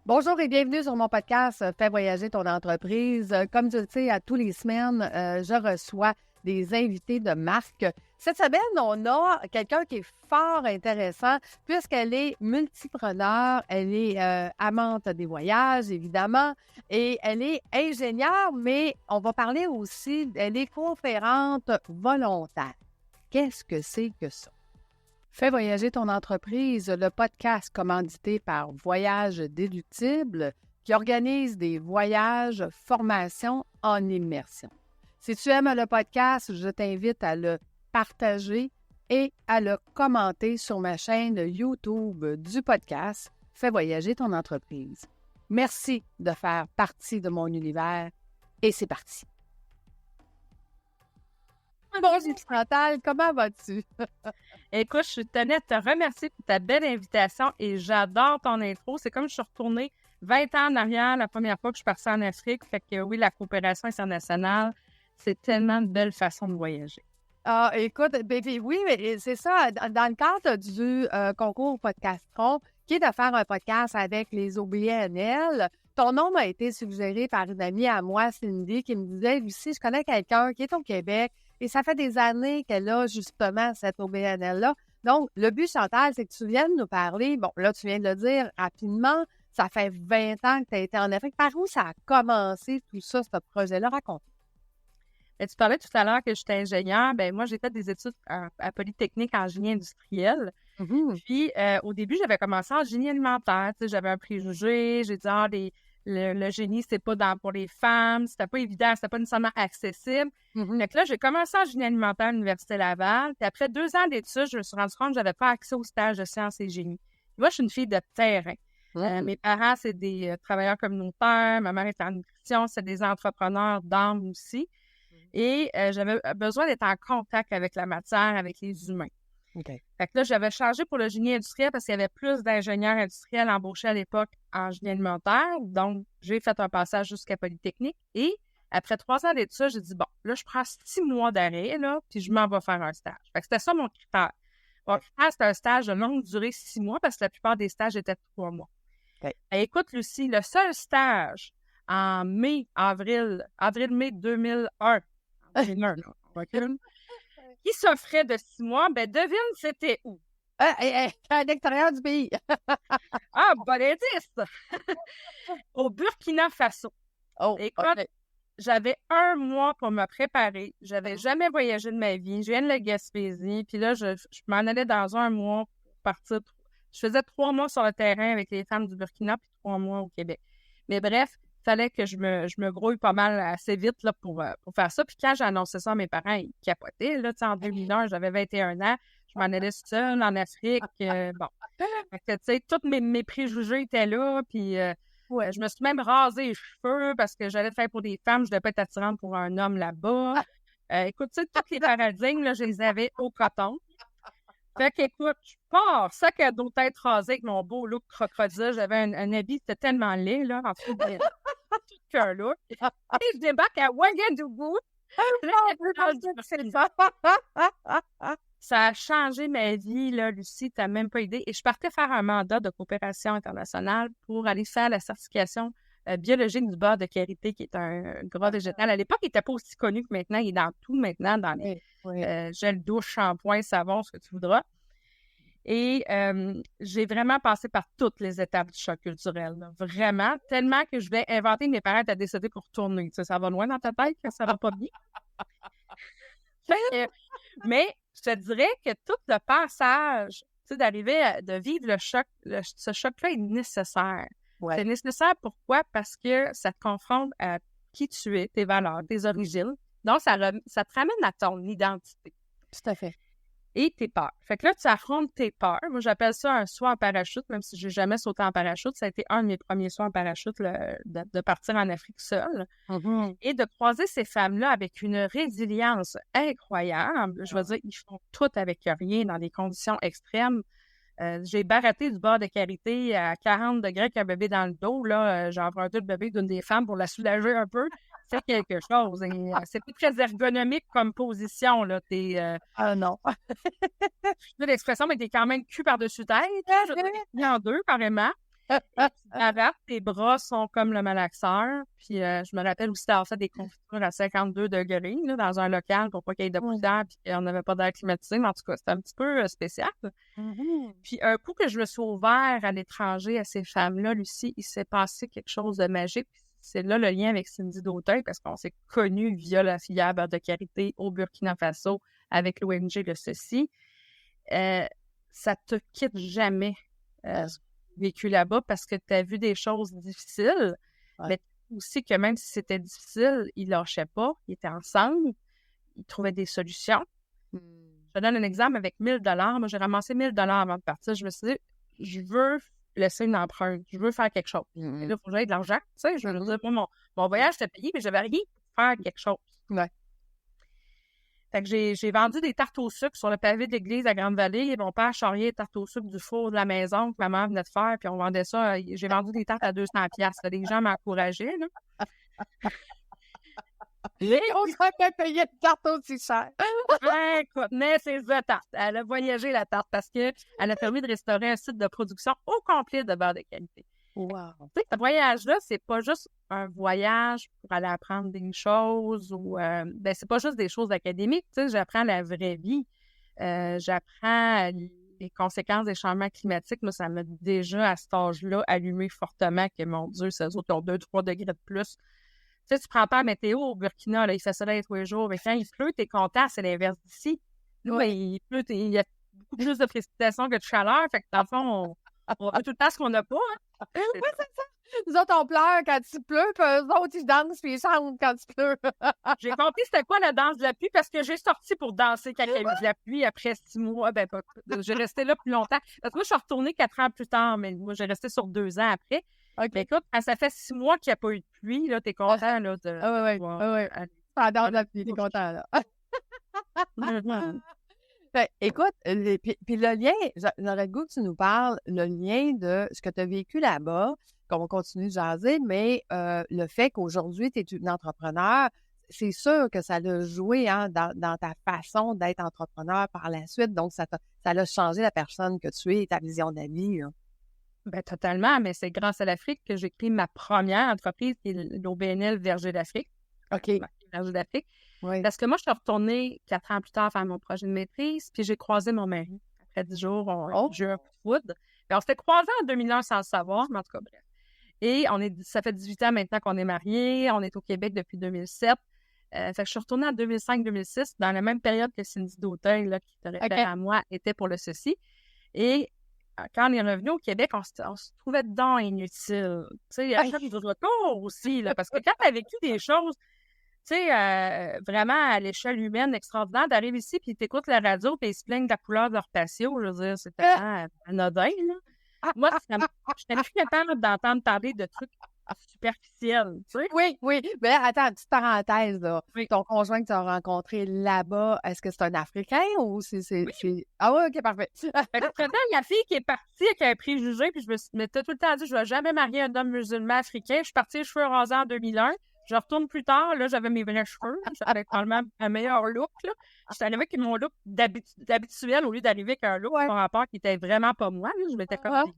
Bonjour et bienvenue sur mon podcast Fais voyager ton entreprise. Comme tu le sais, à tous les semaines, je reçois des invités de marque. Cette semaine, on a quelqu'un qui est fort intéressant puisqu'elle est multipreneur, elle est amante des voyages, évidemment, et elle est ingénieure, mais on va parler aussi, elle est conférente volontaire. Qu'est-ce que c'est que ça? Fais voyager ton entreprise, le podcast commandité par Voyage Déductible qui organise des voyages, formations en immersion. Si tu aimes le podcast, je t'invite à le partager et à le commenter sur ma chaîne YouTube du podcast Fais voyager ton entreprise. Merci de faire partie de mon univers et c'est parti. Bonjour Chantal, comment vas-tu? Écoute, je tenais à te remercier pour ta belle invitation et j'adore ton intro. C'est comme je suis retournée 20 ans en arrière, la première fois que je suis partie en Afrique. Fait que oui, la coopération internationale, c'est tellement une belle façon de voyager. Ah, écoute, oui, mais c'est ça. Dans le cadre du concours Podcastron, qui est de faire un podcast avec les OBNL, ton nom m'a été suggéré par une amie à moi, Cindy, qui me disait, Lucie, je connais quelqu'un qui est au Québec et ça fait des années qu'elle a justement cette OBNL-là. Donc, le but, Chantal, c'est que tu viennes nous parler. Bon, là, tu viens de le dire rapidement. Ça fait 20 ans que tu as été en Afrique. Par où ça a commencé tout ça, ce projet-là? Raconte. Et tu parlais tout à l'heure que j'étais ingénieure. Ben moi, j'ai fait des études à Polytechnique en génie industriel. Mm-hmm. Puis, au début, j'avais commencé en génie alimentaire. Tu sais, j'avais un préjugé. J'ai dit, le génie, c'est pas pour les femmes. C'était pas évident. C'était pas nécessairement accessible. Mm-hmm. Donc là, j'ai commencé en génie alimentaire à l'Université Laval. Puis après 2 ans d'études, je me suis rendu compte que j'avais pas accès au stage de sciences et génie. Moi, je suis une fille de terrain. Mes parents, c'est des travailleurs communautaires. Ma mère est en nutrition. C'est des entrepreneurs d'âme aussi. Et j'avais besoin d'être en contact avec la matière, avec les humains. Okay. Fait que là, j'avais changé pour le génie industriel parce qu'il y avait plus d'ingénieurs industriels embauchés à l'époque en génie alimentaire. Donc, j'ai fait un passage jusqu'à Polytechnique. Et après 3 ans d'études, j'ai dit, bon, là, je prends 6 mois d'arrêt, là, puis je m'en vais faire un stage. Fait que c'était ça mon critère. Mon critère, c'était un stage de longue durée, 6 mois, parce que la plupart des stages étaient de 3 mois. Okay. Écoute, Lucie, le seul stage en avril-mai 2001, qui s'offrait de 6 mois, ben devine, c'était où? À l'extérieur du pays. Ah, bon indice! Au Burkina Faso. Oh, écoute, okay. J'avais 1 mois pour me préparer. J'avais jamais voyagé de ma vie. Je viens de la Gaspésie. Puis là, je m'en allais dans 1 mois pour partir. Je faisais 3 mois sur le terrain avec les femmes du Burkina, puis 3 mois au Québec. Mais bref, il fallait que je me grouille pas mal assez vite là, pour faire ça. Puis quand j'ai annoncé ça à mes parents, ils capotaient. Là, en 2001, j'avais 21 ans. Je m'en allais seule en Afrique. Bon. Fait que, tous mes préjugés étaient là. Puis je me suis même rasé les cheveux parce que j'allais faire pour des femmes. Je ne devais pas être attirante pour un homme là-bas. Écoute, tous les paradigmes, là, je les avais au coton. Fait qu'écoute, je pars, sac à dos, tête rasée avec mon beau look crocodile. J'avais un habit, c'était tellement laid, là, en tout qu'un look. Et je débarque à Ouagadougou. Ça a changé ma vie, là, Lucie, t'as même pas idée. Et je partais faire un mandat de coopération internationale pour aller faire la certification biologique du beurre de karité, qui est un gras végétal. À l'époque, il n'était pas aussi connu que maintenant. Il est dans tout maintenant, dans les gel douche, shampoing, savon, ce que tu voudras. Et j'ai vraiment passé par toutes les étapes du choc culturel. Là. Vraiment, tellement que je vais inventer mes parents à décider pour tourner. Tu sais, ça va loin dans ta tête, que ça va pas bien. Mais je te dirais que tout le passage, tu sais, de vivre le choc, ce choc-là est nécessaire. Ouais. C'est nécessaire pourquoi? Parce que ça te confronte à qui tu es, tes valeurs, tes origines. Donc, ça te ramène à ton identité. Tout à fait. Et tes peurs. Fait que là, tu affrontes tes peurs. Moi, j'appelle ça un saut en parachute, même si j'ai jamais sauté en parachute. Ça a été un de mes premiers sauts en parachute, de partir en Afrique seule. Mm-hmm. Et de croiser ces femmes-là avec une résilience incroyable. Je veux dire, ils font tout avec rien dans des conditions extrêmes. J'ai baratté du beurre de karité à 40 degrés avec un bébé dans le dos. J'ai emprunté le bébé d'une des femmes pour la soulager un peu. C'est quelque chose. Et, c'est pas très ergonomique comme position. Là. Non. L'expression, mais t'es quand même cul par-dessus tête. Il y en 2, carrément. Avant, tes bras sont comme le malaxeur. Puis je me rappelle aussi d'avoir fait des confitures à 52 degrés là, dans un local pour pas qu'il y ait de poussière puis qu'on n'avait pas d'air climatisé. Mais en tout cas, c'était un petit peu spécial. Puis un coup que je me suis ouvert à l'étranger à ces femmes-là, Lucie, il s'est passé quelque chose de magique. Puis c'est là le lien avec Cindy Dautin parce qu'on s'est connus via la filière Beurre de Karité au Burkina Faso avec l'ONG Le Ceci. Ça te quitte jamais vécu là-bas parce que tu as vu des choses difficiles, mais aussi que même si c'était difficile, ils lâchaient pas, ils étaient ensemble, ils trouvaient des solutions. Je te donne un exemple avec 1 000 $. Moi, j'ai ramassé 1 000 $ avant de partir. Je me suis dit, je veux laisser une empreinte, je veux faire quelque chose. Et là, il faut que j'aie de l'argent. Tu sais, je veux dire, moi, mon voyage, j'étais payé, mais j'avais rien pour faire quelque chose. Ouais. Fait que j'ai vendu des tartes au sucre sur le pavé de l'église à Grande-Vallée et mon père charriait les tartes au sucre du four de la maison que ma mère venait de faire, puis on vendait ça. J'ai vendu des tartes à 200 $. Les gens m'encourageaient, là. On serait pas payé de tarte aussi cher. Écoute, mais c'est The Tarte. Elle a voyagé, la tarte, parce qu'elle a permis de restaurer un site de production au complet de beurre de qualité. Wow. Tu sais, ce voyage-là, c'est pas juste un voyage pour aller apprendre des choses ou c'est pas juste des choses académiques. Tu sais, j'apprends la vraie vie. J'apprends les conséquences des changements climatiques. Moi, ça m'a déjà, à cet âge-là, allumé fortement que, mon Dieu, ces autres ont 2-3 degrés de plus. Tu sais, tu prends pas la météo au Burkina, là, il fait soleil tous les jours, mais quand il pleut, t'es content, c'est l'inverse d'ici. Nous, il pleut, il y a beaucoup plus de précipitations que de chaleur, fait que dans le fond, on veut tout le temps ce qu'on n'a pas. Hein? Oui, c'est ça. Nous autres, on pleure quand il pleut, puis eux autres, ils dansent, puis ils chantent quand il pleut. J'ai compris c'était quoi la danse de la pluie, parce que j'ai sorti pour danser quand il y a eu de la pluie après 6 mois. J'ai resté là plus longtemps. Parce que moi, je suis retournée 4 ans plus tard, mais moi, j'ai resté sur 2 ans après. Okay. Mais écoute, quand ça fait 6 mois qu'il n'y a pas eu de pluie, là, t'es content, là, de... oui. Ça danse de la pluie, t'es content, là. Écoute, puis le lien, j'aurais le goût que tu nous parles, le lien de ce que tu as vécu là-bas, qu'on va continuer de jaser, mais le fait qu'aujourd'hui, tu es une entrepreneur, c'est sûr que ça l'a joué dans ta façon d'être entrepreneur par la suite. Donc, ça l'a changé la personne que tu es et ta vision de la vie. Là. Ben, totalement, mais c'est grâce à l'Afrique que j'ai créé ma première entreprise, qui est l'OBNL Verger d'Afrique. OK. Verger d'Afrique. Oui. Parce que moi, je suis retournée 4 ans plus tard faire mon projet de maîtrise, puis j'ai croisé mon mari. Après 10 jours, j'ai eu un coup de foudre. Puis on s'était croisés en 2001 sans le savoir, mais en tout cas, bref. Et ça fait 18 ans maintenant qu'on est mariés. On est au Québec depuis 2007. Fait que je suis retournée en 2005-2006, dans la même période que Cindy Dautin, là, qui te réfère à moi, était pour le ceci. Et quand on est revenu au Québec, on se trouvait dedans inutile. Tu sais, à chaque retour aussi, là, parce que quand tu as vécu des choses, tu sais, vraiment à l'échelle humaine extraordinaire, d'arriver ici, puis t'écoutes la radio, puis ils se plaignent de la couleur de leur patio, je veux dire, c'est tellement anodin, là. Moi, je n'étais plus capable d'entendre parler de trucs superficiels, tu sais. Oui. Mais attends, petite parenthèse, là. Oui. Ton conjoint que tu as rencontré là-bas, est-ce que c'est un Africain ou c'est... Oui. Ah oui, OK, parfait. Entre-temps, la fille qui est partie avec un préjugé, puis je m'étais tout le temps dit, je ne vais jamais marier un homme musulman africain. Je suis partie les cheveux rasés en 2001. Je retourne plus tard, là, j'avais mes vrais cheveux. J'avais probablement un meilleur look, là. J'étais arrivée avec mon look d'habituel au lieu d'arriver avec un look par rapport qui était vraiment pas moi, là. Je m'étais comme...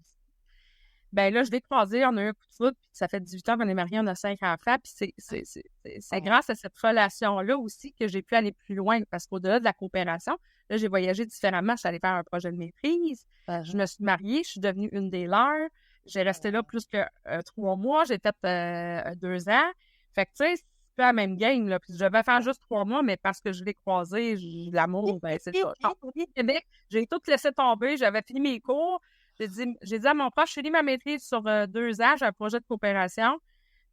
Ben là, je l'ai croisé, on a eu un coup de foudre, puis ça fait 18 ans qu'on est mariés, on a 5 enfants, puis c'est grâce à cette relation-là aussi que j'ai pu aller plus loin, parce qu'au-delà de la coopération, là, j'ai voyagé différemment, je suis allée faire un projet de maîtrise, je me suis mariée, je suis devenue une des leurs, j'ai resté là plus que 3 mois, j'ai fait 2 ans, fait que tu sais, c'est pas la même game, là, puis je devais faire juste 3 mois, mais parce que je l'ai croisé, l'amour, ben c'est ça. Au Québec, j'ai tout laissé tomber, j'avais fini mes cours. J'ai dit à mon père, je finis ma maîtrise sur 2 ans, j'ai un projet de coopération.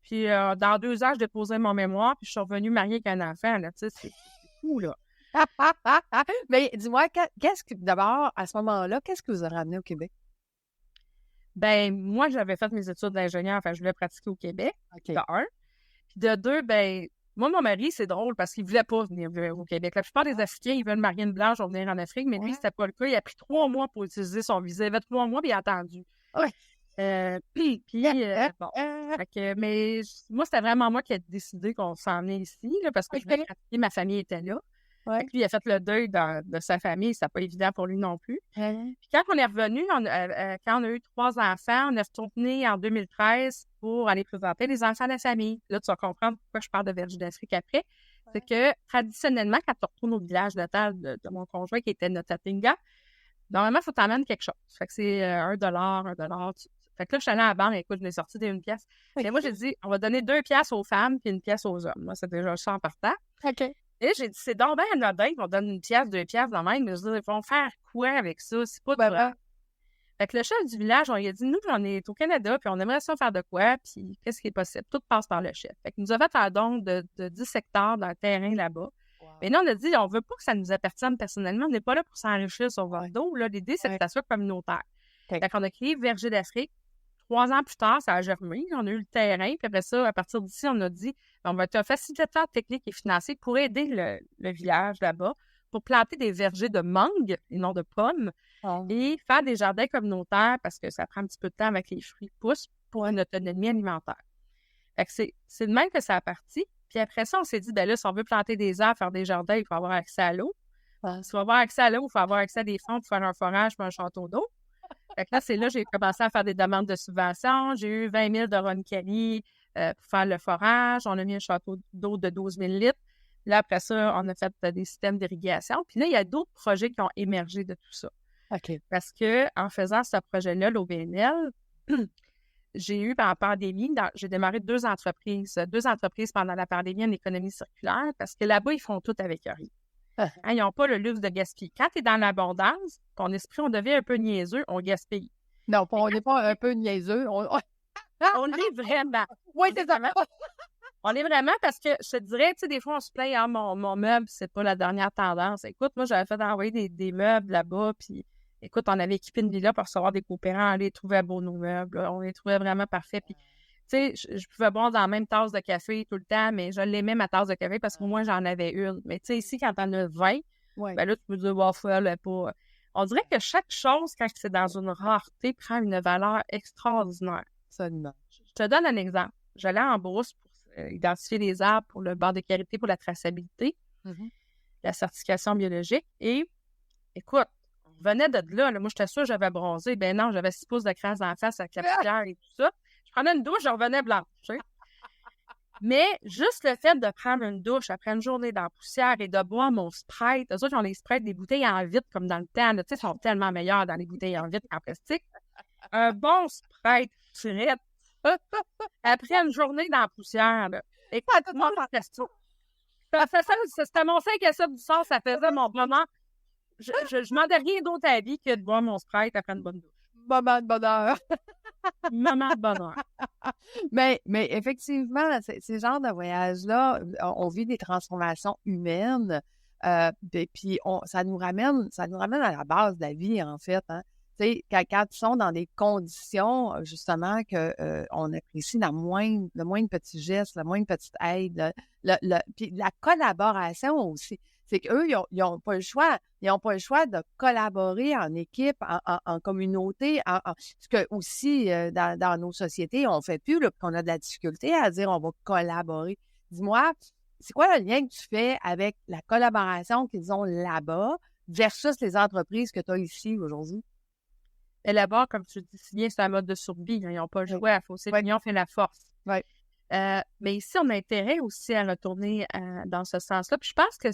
Puis dans 2 ans, je déposais mon mémoire, puis je suis revenue mariée avec un enfant. Là, tu sais, c'est fou, là. Mais dis-moi, d'abord, à ce moment-là, qu'est-ce que vous avez ramené au Québec? Ben, moi, j'avais fait mes études d'ingénieur, enfin, je voulais pratiquer au Québec, de un. Puis de 2, ben, moi, mon mari, c'est drôle parce qu'il voulait pas venir au Québec. La plupart des Africains, ils veulent marier une blanche ou venir en Afrique, mais lui, c'était pas le cas. Il a pris 3 mois pour utiliser son visa. Il avait 3 mois, puis il a attendu. Oui. Bon. Mais moi, c'était vraiment moi qui ai décidé qu'on s'en venait ici, là, parce que je voulais pratiquer, ma famille était là. Ouais. Lui, il a fait le deuil de sa famille. C'était pas évident pour lui non plus. Puis quand on est revenu, quand on a eu 3 enfants, on est retourné en 2013 pour aller présenter les enfants de la famille. Là, tu vas comprendre pourquoi je parle de Verger d'Afrique après. C'est que, traditionnellement, quand tu retournes au village natal de mon conjoint, qui était Notatinga, normalement, il faut t'emmener quelque chose. Fait que c'est $1. Fait que là, je suis allée à la banque, écoute, je l'ai sorti d'une pièce. Et moi, j'ai dit, on va donner 2 pièces aux femmes puis 1 pièce aux hommes. Moi, c'est déjà ça en partant. OK. Et j'ai dit, c'est donc bien anodin, on donne 1 pièce, 2 pièces dans même. Mais je dis, ils vont faire quoi avec ça? C'est pas de vrai. Fait que le chef du village, on lui a dit, nous, on est au Canada, puis on aimerait ça faire de quoi, puis qu'est-ce qui est possible? Tout passe par le chef. Fait qu'il nous a fait un don de 10 hectares dans le terrain là-bas. Wow. Mais là, on a dit, on veut pas que ça nous appartienne personnellement. On n'est pas là pour s'enrichir sur votre dos. Là, l'idée, c'est que ça soit communautaire. Fait qu'on a créé Verger d'Afrique. 3 ans plus tard, ça a germé. On a eu le terrain. Puis après ça, à partir d'ici, on a dit, on va être un facilitateur technique et financier pour aider le village là-bas, pour planter des vergers de mangue et non de pommes, et faire des jardins communautaires parce que ça prend un petit peu de temps avec les fruits qui poussent pour une autonomie alimentaire. Fait que c'est de même que ça a parti. Puis après ça, on s'est dit, ben là, si on veut planter des arbres, faire des jardins, il faut avoir accès à l'eau. Si on veut avoir accès à l'eau, il faut avoir accès à des fonds pour faire un forage pour un château d'eau. Fait que là, c'est là que j'ai commencé à faire des demandes de subventions. J'ai eu 20 000 de Ron Kelly pour faire le forage. On a mis un château d'eau de 12 000 litres. Là, après ça, on a fait des systèmes d'irrigation. Puis là, il y a d'autres projets qui ont émergé de tout ça. OK. Parce que en faisant ce projet-là, l'OBNL, j'ai eu, pendant la pandémie, j'ai démarré 2 entreprises pendant la pandémie en économie circulaire, parce que là-bas, ils font tout avec rien. Ils n'ont pas le luxe de gaspiller. Quand tu es dans l'abondance, ton esprit, on devient un peu niaiseux, on gaspille. Non, on n'est pas un peu niaiseux. On est vraiment. Oui, c'est ça. On est vraiment, parce que je te dirais, tu sais, des fois, on se plaint, mon meuble, c'est pas la dernière tendance. Écoute, moi, j'avais fait envoyer des meubles là-bas, puis écoute, on avait équipé une villa pour recevoir des coopérants, on les trouvait beaux, nos meubles, là. On les trouvait vraiment parfaits. Puis, tu sais, je pouvais boire dans la même tasse de café tout le temps, mais je l'aimais, ma tasse de café, parce qu'au moins, j'en avais une. Mais tu sais, ici, quand t'en as 20, ben là, tu peux dire, wow, elle pas. On dirait que chaque chose, quand c'est dans une rareté, prend une valeur extraordinaire. Absolument. Je te donne un exemple. J'allais en brousse pour identifier les arbres pour le banc de carité, pour la traçabilité, la certification biologique. Et, écoute, on venait de là. Moi, j'étais sûre que j'avais bronzé. Ben non, j'avais 6 pouces de crasse en face avec la poussière et tout ça. Je prenais une douche, je revenais blanche. Tu sais. Mais juste le fait de prendre une douche après une journée dans la poussière et de boire mon Sprite, eux autres, ils ont les Sprites, des bouteilles en vitre comme dans le temps. Tu sais, sont tellement meilleurs dans les bouteilles en vitre qu'en plastique. Un bon Sprite frette après une journée dans la poussière. Là. Écoute, moi, c'était mon 5 à 7 du soir, ça faisait mon bonheur. Je demandais rien d'autre à la vie que de boire mon Sprite après une bonne douche. Moment de bonheur. Moment de bonheur. Mais effectivement, ces genres de voyages-là, on vit des transformations humaines, et puis ça nous ramène à la base de la vie, en fait. Hein. Tu sais, quand ils sont dans des conditions, justement, on apprécie le moindre petit geste, la moindre petite aide, puis la collaboration aussi. C'est qu'eux, ils n'ont pas le choix. Ils n'ont pas le choix de collaborer en équipe, en communauté, ce que aussi, dans nos sociétés, on ne fait plus, là, qu'on a de la difficulté à dire on va collaborer. Dis-moi, c'est quoi le lien que tu fais avec la collaboration qu'ils ont là-bas versus les entreprises que tu as ici aujourd'hui? Et là-bas, comme tu dis si bien, c'est un mode de survie. Ils n'ont pas le choix. Il faut aussi l'union fait la force. Oui. Mais ici, on a intérêt aussi à retourner dans ce sens-là. Puis je pense que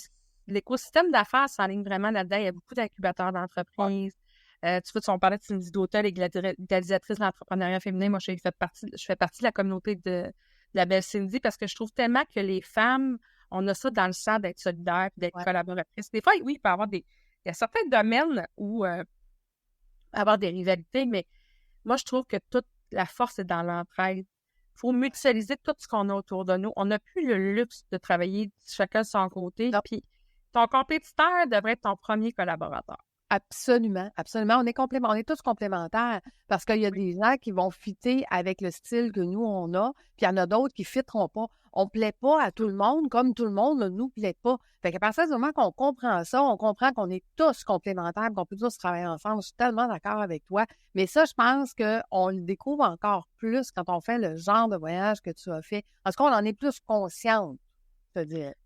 l'écosystème d'affaires s'enligne vraiment là-dedans. Il y a beaucoup d'incubateurs d'entreprises. Tu vois, on parlait de Cindy Dautel, égalisatrice de l'entrepreneuriat féminin. Moi, je fais partie de la communauté de la belle Cindy parce que je trouve tellement que les femmes, on a ça dans le sang d'être solidaires et d'être collaboratrices. Des fois, oui, il peut y avoir il y a certains domaines où avoir des rivalités, mais moi, je trouve que toute la force est dans l'entraide. Il faut mutualiser tout ce qu'on a autour de nous. On n'a plus le luxe de travailler chacun de son côté. Puis ton compétiteur devrait être ton premier collaborateur. Absolument, absolument. On est tous complémentaires parce qu'il y a des gens qui vont fitter avec le style que nous, on a, puis il y en a d'autres qui ne fitteront pas. On ne plaît pas à tout le monde comme tout le monde ne nous plaît pas. Fait qu'à partir du moment qu'on comprend ça, on comprend qu'on est tous complémentaires, qu'on peut tous travailler ensemble. Je suis tellement d'accord avec toi. Mais ça, je pense qu'on le découvre encore plus quand on fait le genre de voyage que tu as fait. En tout cas, on en est plus consciente, je te dirais.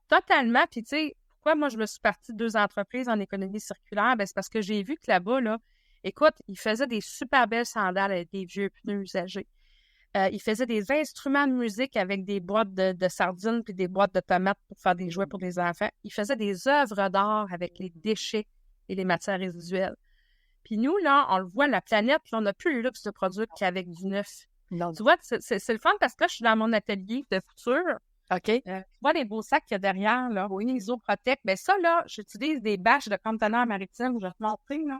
Totalement. Puis tu sais, pourquoi moi je me suis partie de 2 entreprises en économie circulaire? Ben, c'est parce que j'ai vu que là-bas, là, écoute, ils faisaient des super belles sandales avec des vieux pneus usagés. Ils faisaient des instruments de musique avec des boîtes de sardines puis des boîtes de tomates pour faire des jouets pour les enfants. Ils faisaient des œuvres d'art avec les déchets et les matières résiduelles. Puis nous, là, on le voit, la planète, là, on n'a plus le luxe de produire qu'avec du neuf. Non. Tu vois, c'est le fun parce que là, je suis dans mon atelier de couture. OK. Tu vois les beaux sacs qu'il y a derrière, là, oui, Isoprotec. Bien ça, là, j'utilise des bâches de conteneurs maritimes. Je vais te montrer, là.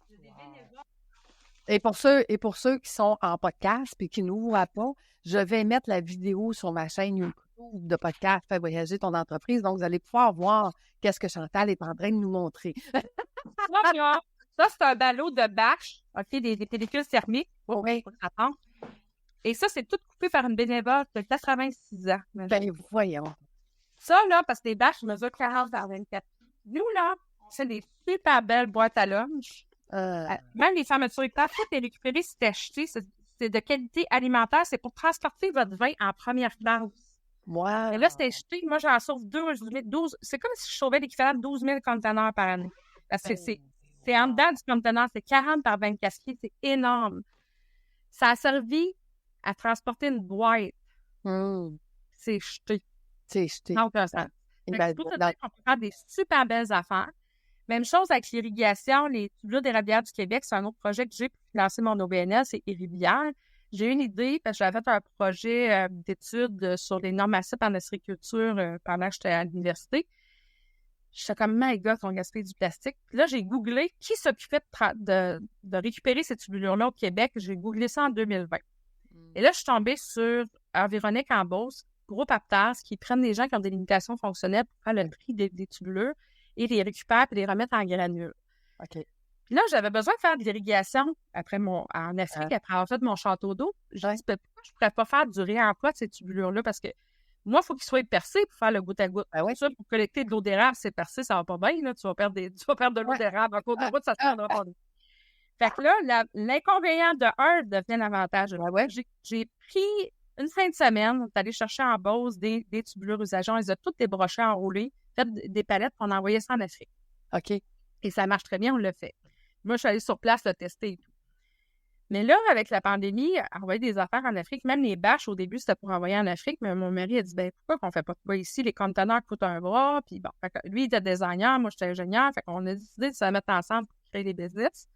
J'ai des bénévoles. Et pour ceux qui sont en podcast et qui ne nous voient pas, je vais mettre la vidéo sur ma chaîne YouTube de podcast Fais voyager ton entreprise. Donc, vous allez pouvoir voir qu'est-ce que Chantal est en train de nous montrer. Ça, c'est un ballot de bâche, OK, des pellicules thermiques. Oui. Attends. Et ça, c'est tout coupé par une bénévole de 86 ans. Ben, voyons. Ça, là, parce que les bâches mesurent 40 par 24. Nous, là, c'est des super belles boîtes à lunch. Même les fermetures éclairs, tout est récupéré, c'est acheté, c'est de qualité alimentaire, c'est pour transporter votre vin en première classe. Wow. Et là, c'est acheté, moi, j'en sauve 12, c'est comme si je sauvais l'équivalent de 12 000 conteneurs par année. Parce que c'est en dedans du conteneur, c'est 40 par 24 pieds, c'est énorme. Ça a servi à transporter une boîte. C'est jeté. C'est jeté. Non, aucun sens. Pour te dire qu'on peut faire des super belles affaires. Même chose avec l'irrigation, les tubulures d'érablière du Québec, c'est un autre projet que j'ai pour financer mon OBNL, c'est Iribière. J'ai eu une idée parce que j'avais fait un projet d'études sur les normes acides en acériculture pendant que j'étais à l'université. J'étais comme, my God, on gaspille du plastique. Puis là, j'ai googlé qui s'occupait de récupérer ces tubulures-là au Québec. J'ai googlé ça en 2020. Et là, je suis tombée sur Environique en Beauce, groupe Aptas, qui prennent des gens qui ont des limitations fonctionnelles pour faire le tri des tubulures et les récupèrent et les remettre en granules. OK. Puis là, j'avais besoin de faire de l'irrigation en Afrique, après avoir fait mon château d'eau. Je me dis, pourquoi je ne pourrais pas faire du réemploi de ces tubulures-là? Parce que moi, il faut qu'ils soient percés pour faire le goutte à goutte. Ça, pour collecter de l'eau d'érable, c'est percé, ça va pas bien. Là. Tu vas perdre de l'eau d'érable. En cours de route, ça ne se prendra pas. Fait que là, l'inconvénient de un devient l'avantage. J'ai pris une fin de semaine, on est allé chercher en Beauce des tubulures usagées. On les a toutes débrochées, enroulées, fait des palettes, puis on a envoyé ça en Afrique. OK. Et ça marche très bien, on l'a fait. Moi, je suis allée sur place le tester et tout. Mais là, avec la pandémie, envoyer des affaires en Afrique, même les bâches, au début, c'était pour envoyer en Afrique, mais mon mari a dit, pourquoi qu'on fait pas de quoi ici? Les conteneurs coûtent un bras, puis bon, fait que lui, il était designer, moi, j'étais ingénieur, fait qu'on a décidé de se mettre ensemble pour créer des business.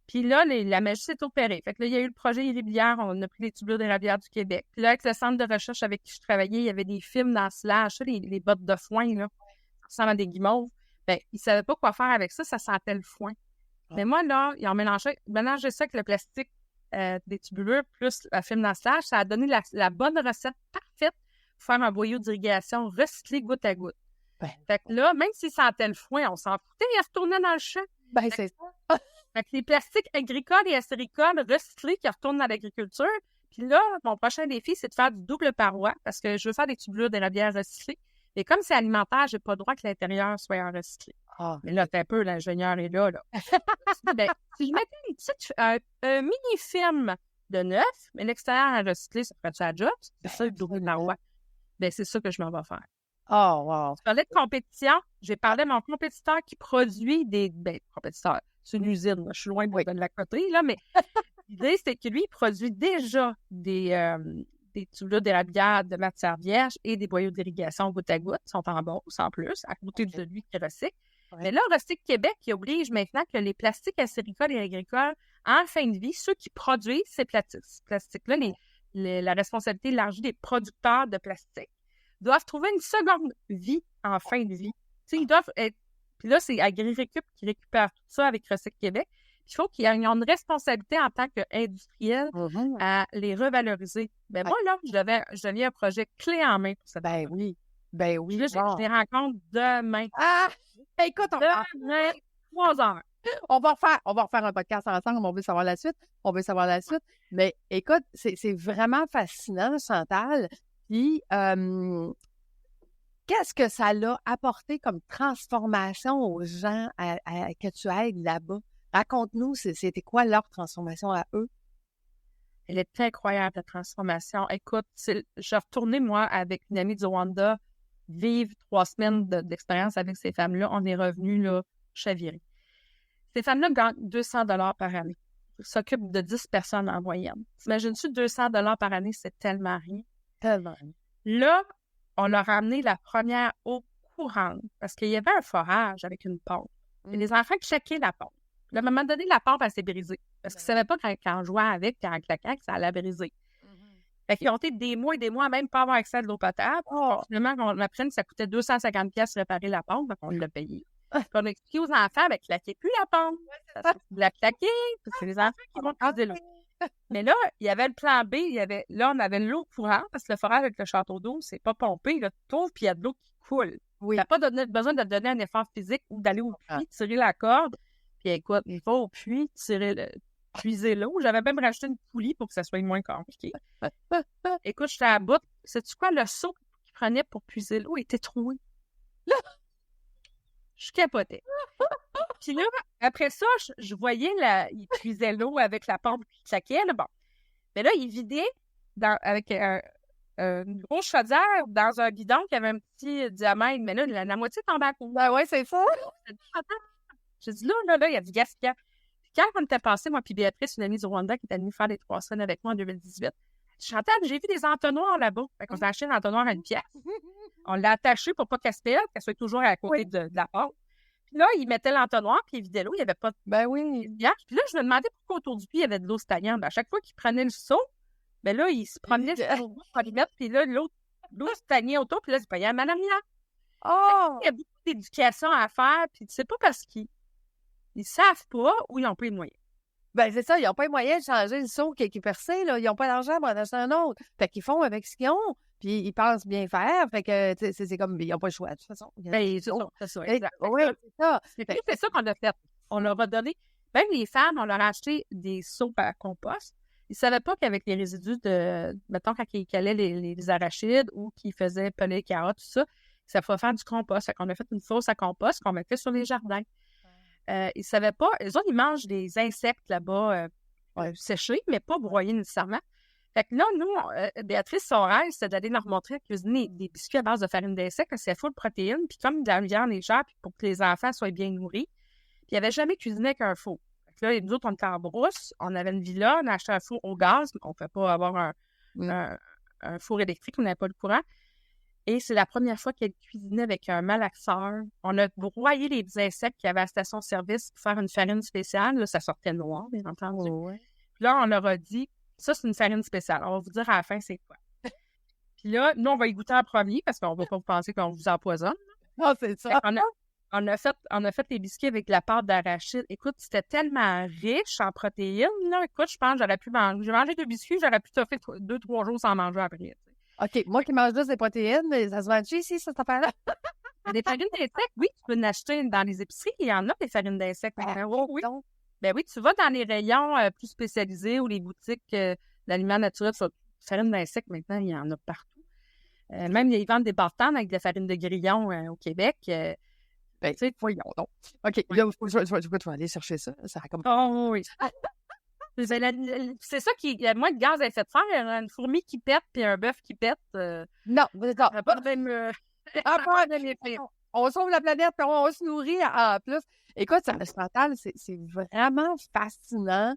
Puis là, la magie s'est opérée. Fait que là, il y a eu le projet Iribière, on a pris les tubulures d'érablière du Québec. Puis là, avec le centre de recherche avec qui je travaillais, il y avait des films dans Slash, les bottes de foin, là, qui ressemblent à des guimauves. Ils ne savaient pas quoi faire avec ça, ça sentait le foin. Mais moi, là, ils ont mélangé ça avec le plastique des tubulures plus la film dans Slash. Ça a donné la bonne recette parfaite pour faire un boyau d'irrigation recyclé goutte à goutte. Fait que là, même s'ils sentaient le foin, on s'en foutait, ils retournaient dans le champ. C'est ça. Fait que les plastiques agricoles et acéricoles recyclés qui retournent dans l'agriculture. Puis là, mon prochain défi, c'est de faire du double paroi parce que je veux faire des tubulures d'érablière recyclées. Et comme c'est alimentaire, j'ai pas le droit que l'intérieur soit en recyclé. Mais là, t'es un peu, l'ingénieur est là. Si je mettais un mini-film de neuf, mais l'extérieur en recyclé, ça ferait-tu la job? C'est ça, le double paroi. C'est ça que je m'en vais faire. Oh, wow. Tu parlais de compétition. J'ai parlé de mon compétiteur qui produit compétiteur. C'est une usine. Là. Je suis loin de la coterie, là, mais l'idée, c'est que lui, il produit déjà des tubulures d'érablière de matière vierge et des boyaux d'irrigation goutte à goutte. Ils sont en Beauce, en plus, à côté de lui qui recycle. Mais là, Recycle Québec, qui oblige maintenant que les plastiques acéricoles et agricoles, en fin de vie, ceux qui produisent ces plastiques-là, la responsabilité élargie des producteurs de plastique, doivent trouver une seconde vie en fin de vie. T'sais, ils doivent être... Puis là, c'est AgriRécup qui récupère tout ça avec Recycle Québec. Il faut qu'ils aient une responsabilité en tant qu'industriel à les revaloriser. Moi, là, je deviens un projet clé en main pour ça. Oui. Là, je les rencontre demain. Écoute, demain, 3 heures. On va refaire un podcast ensemble, on veut savoir la suite. Mais écoute, c'est vraiment fascinant, Chantal. Puis, qu'est-ce que ça l'a apporté comme transformation aux gens que tu aides là-bas? Raconte-nous, c'était quoi leur transformation à eux? Elle est incroyable, la transformation. Écoute, je suis retournée, moi, avec une amie du Rwanda vivre 3 semaines d'expérience avec ces femmes-là, on est revenu là, chavirés. Ces femmes-là gagnent 200 $ par année. Ils s'occupent de 10 personnes en moyenne. T'imagines-tu 200 $ par année, c'est tellement rien. Tellement. Là, on leur a amené la première eau courante parce qu'il y avait un forage avec une pompe. Et les enfants checkeraient la pompe. Puis à un moment donné, la pompe, elle s'est brisée. Parce qu'ils ne savaient pas quand on jouait avec, quand on claquait, que ça allait briser. Fait qu'ils ont été des mois et des mois à même pas avoir accès à de l'eau potable. Finalement, on apprenne que ça coûtait 250 $ réparer la pompe, donc on l'a payé. Puis on a expliqué aux enfants, ben, claquez plus la pompe. Vous la claquez, parce que c'est les enfants qui vont puiser l'eau. Mais là, il y avait le plan B, là, on avait l'eau courante, parce que le forage avec le château d'eau, c'est pas pompé, là, tu t'ouvres, puis il y a de l'eau qui coule. Oui. Tu n'as pas besoin de donner un effort physique ou d'aller au puits, tirer la corde. Puis écoute, il faut au puits, puiser l'eau. J'avais même racheté une poulie pour que ça soit moins compliqué. Écoute, j'étais à bout. Sais-tu quoi? Le seau qu'il prenait pour puiser l'eau était troué. Là, je capotais. Puis là, après ça, je voyais, il puisait l'eau avec la pompe qui claquait. Là, bon. Mais là, il vidait avec une grosse chaudière dans un bidon qui avait un petit diamètre. Mais là, la moitié tombait à côté. Ben ouais, c'est ça. J'ai dit, là, il y a du gaspillage. Puis quand on était passé, moi puis Béatrice, une amie du Rwanda qui était venue faire les 3 semaines avec moi en 2018, Chantal, j'ai vu des entonnoirs là-bas. Fait qu'on s'est acheté un entonnoir à 1 pièce. On l'a attaché pour pas qu'elle se perde, qu'elle soit toujours à côté de la porte. Puis là, il mettait l'entonnoir, puis il vidait l'eau. Il n'y avait pas de gaspillage. Puis là, je me demandais pourquoi autour du puits, il y avait de l'eau stagnante. À chaque fois qu'il prenait le seau, ben là, il se promenait sur le bout pour lui mettre, puis là, l'eau stagnait autour, puis là, il payait à madame là. Il y a beaucoup d'éducation à faire, puis c'est pas parce qu'ils savent pas ou ils n'ont pas les moyens. Ben, c'est ça, ils n'ont pas les moyens de changer le seau qui est percé, là. Ils n'ont pas d'argent pour en acheter un autre. Fait qu'ils font avec ce qu'ils ont, puis ils pensent bien faire. Fait que, tu sais, c'est comme, ils n'ont pas le choix, de toute façon. Ben, c'est ça, exact. Oui, c'est ça. C'est ça qu'on a fait. On leur a donné, même les femmes, on leur a acheté des seaux à compost. Ils ne savaient pas qu'avec les résidus mettons, quand ils calaient les arachides ou qu'ils faisaient peler les carottes, tout ça pouvait faire du compost. Fait qu'on a fait une fosse à compost qu'on mettait sur les jardins. Ils ne savaient pas. Eux autres, ils mangent des insectes là-bas séchés, mais pas broyés nécessairement. Fait que là, nous, Béatrice, son rêve, c'était d'aller leur montrer à cuisiner des biscuits à base de farine d'insectes, parce que c'est full de protéines, puis comme de la viande légère, puis pour que les enfants soient bien nourris. Puis ils n'avaient jamais cuisiné avec un four. Fait que là, nous autres, on était en brousse, on avait une villa, on a acheté un four au gaz, on ne peut pas avoir un four électrique, on n'avait pas le courant. Et c'est la première fois qu'elle cuisinait avec un malaxeur. On a broyé les insectes qu'il y avait à la station-service pour faire une farine spéciale. Là, ça sortait noir, bien entendu. Puis là, on leur a dit, ça, c'est une farine spéciale. On va vous dire à la fin, c'est quoi. Puis là, nous, on va y goûter en premier parce qu'on ne va pas vous penser qu'on vous empoisonne. Non, c'est ça. On a fait les biscuits avec la pâte d'arachide. Écoute, c'était tellement riche en protéines. Là. Écoute, je pense que j'aurais pu manger. J'ai mangé 2 biscuits, j'aurais pu toffer 2-3 jours sans manger après. OK, moi qui mange juste des protéines, mais ça se vend ici, cette affaire-là? Des farines d'insectes, oui, tu peux en acheter dans les épiceries. Il y en a des farines d'insectes. Oui. Ben oui, tu vas dans les rayons plus spécialisés ou les boutiques d'aliments naturels. Farines d'insectes, maintenant, il y en a partout. Même, ils vendent des bartendes avec de la farine de grillon au Québec. Ben, tu sais, voyons donc. OK, là, je vais aller chercher ça. Ça raconte. Oh oui. C'est ça qui a moins de gaz à effet de serre. Une fourmi qui pète puis un bœuf qui pète. Non, c'est ça. Pas de même. On sauve la planète et on se nourrit en plus. Écoute, Chantal, c'est vraiment fascinant.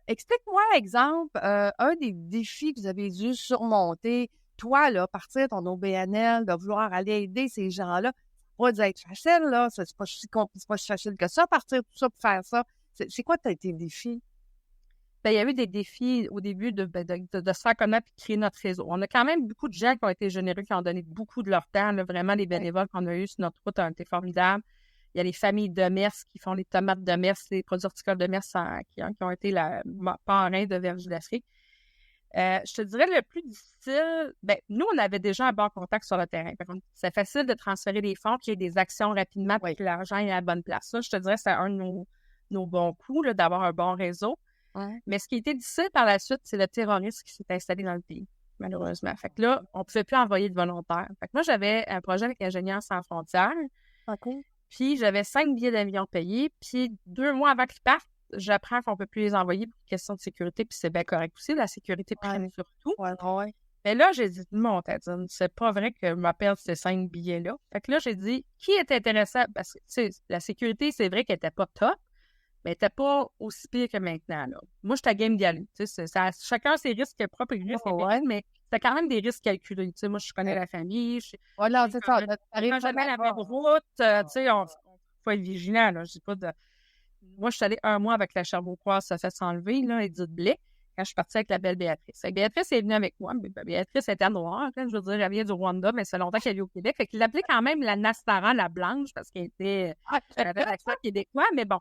Explique-moi, exemple, un des défis que vous avez dû surmonter, toi, là, partir de ton OBNL, de vouloir aller aider ces gens-là. Ça va être facile, là. C'est pas si facile que ça, partir tout ça pour faire ça. C'est quoi tes défis? Ben, il y a eu des défis au début de se faire connaître et de créer notre réseau. On a quand même beaucoup de gens qui ont été généreux, qui ont donné beaucoup de leur temps. Là, vraiment, les bénévoles qu'on a eus sur notre route ont été formidables. Il y a les familles de Mers qui font les tomates de Mers, les produits horticoles de Mers qui ont été la parrain de Verge d'Afrique. Je te dirais le plus difficile, nous, on avait déjà un bon contact sur le terrain. C'est facile de transférer les fonds, qu'il y ait des actions rapidement pour que l'argent est à la bonne place. Ça, je te dirais, c'est un de nos bons coups, là, d'avoir un bon réseau. Ouais. Mais ce qui a été difficile par la suite, c'est le terrorisme qui s'est installé dans le pays, malheureusement. Fait que là, on ne pouvait plus envoyer de volontaires. Fait que moi, j'avais un projet avec Ingénieurs sans frontières. OK. Puis, j'avais 5 billets d'avion payés. Puis, 2 mois avant qu'ils partent, j'apprends qu'on ne peut plus les envoyer pour question de sécurité. Puis, c'est bien correct aussi. La sécurité prime surtout. Ouais. Mais là, j'ai dit, mon Tadine, c'est pas vrai que je vais perdre ces 5 billets-là. Fait que là, j'ai dit, qui est intéressant? Parce que, tu sais, la sécurité, c'est vrai qu'elle était pas top, mais elle était pas aussi pire que maintenant, là. Moi, j'étais à game d'y aller. Tu sais, chacun ses risques propres et risques, mais c'était quand même des risques calculés. Tu sais, moi, je connais la famille. Voilà, c'est ça. Quand jamais la même route, tu sais, faut être vigilant, là. Je dis pas de... Moi, je suis allée 1 mois avec la Charbonneau, ça fait s'enlever, là, et du blé, quand je suis partie avec la belle Béatrice. Béatrice est venue avec moi, mais Béatrice était noire, là, je veux dire, elle vient du Rwanda, mais ça fait longtemps qu'elle est au Québec. Fait qu'il l'appelait quand même la Nastara, la blanche, parce qu'elle était, elle avait l'accent québécois, mais bon.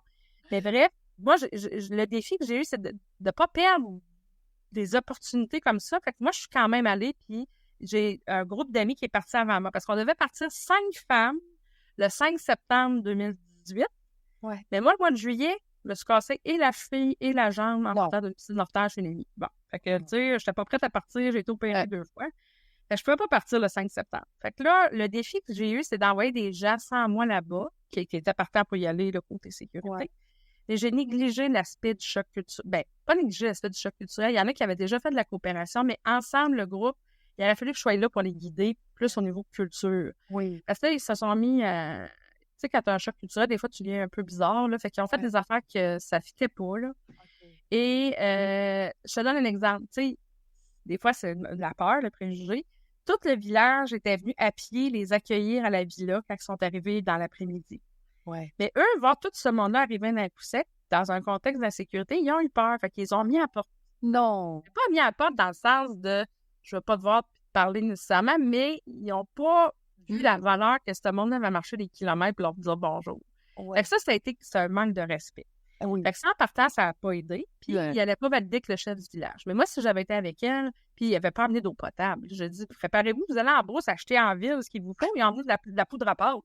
Mais bref, moi, le défi que j'ai eu, c'est de ne pas perdre des opportunités comme ça. Fait que moi, je suis quand même allée, puis j'ai un groupe d'amis qui est parti avant moi, parce qu'on devait partir 5 femmes le 5 septembre 2018. Ouais. Mais moi, le mois de juillet, je me suis cassé et la cheville et la jambe en partant d'une petite mortage chez Némi. Bon, fait que, tu sais, je n'étais pas prête à partir, j'ai été opérée 2 fois. Fait que je ne pouvais pas partir le 5 septembre. Fait que là, le défi que j'ai eu, c'est d'envoyer des gens sans moi là-bas, qui étaient partants pour y aller, le côté sécurité. Ouais. Et j'ai négligé l'aspect du choc culturel. Ben, pas négligé l'aspect du choc culturel. Il y en a qui avaient déjà fait de la coopération, mais ensemble, le groupe, il aurait fallu que je sois là pour les guider, plus au niveau culture. Oui. Parce que là, ils se sont mis à... Tu sais, quand tu as un choc culturel, des fois, tu viens un peu bizarre, là. Fait qu'ils ont fait des affaires que ça fitait pas, là. Okay. Et je te donne un exemple. Tu sais, des fois, c'est de la peur, le préjugé. Tout le village était venu à pied les accueillir à la villa quand ils sont arrivés dans l'après-midi. Ouais. Mais eux, voir tout ce monde-là arriver d'un coup sec, dans un contexte d'insécurité, ils ont eu peur. Fait qu'ils ont mis à porte. Non. Ils n'ont pas mis à porte dans le sens de je ne veux pas te voir parler nécessairement, mais ils n'ont pas vu la valeur que ce monde-là va marcher des kilomètres pour leur dire bonjour. Ouais. Fait que ça a été un manque de respect. Oui. Fait que ça, en partant, ça n'a pas aidé. Puis, il n'allait pas valider que le chef du village. Mais moi, si j'avais été avec elle, puis il n'avait pas amené d'eau potable, je dis, préparez-vous, vous allez en brousse acheter en ville ce qu'il vous faut, et en vous de la poudre à pâte.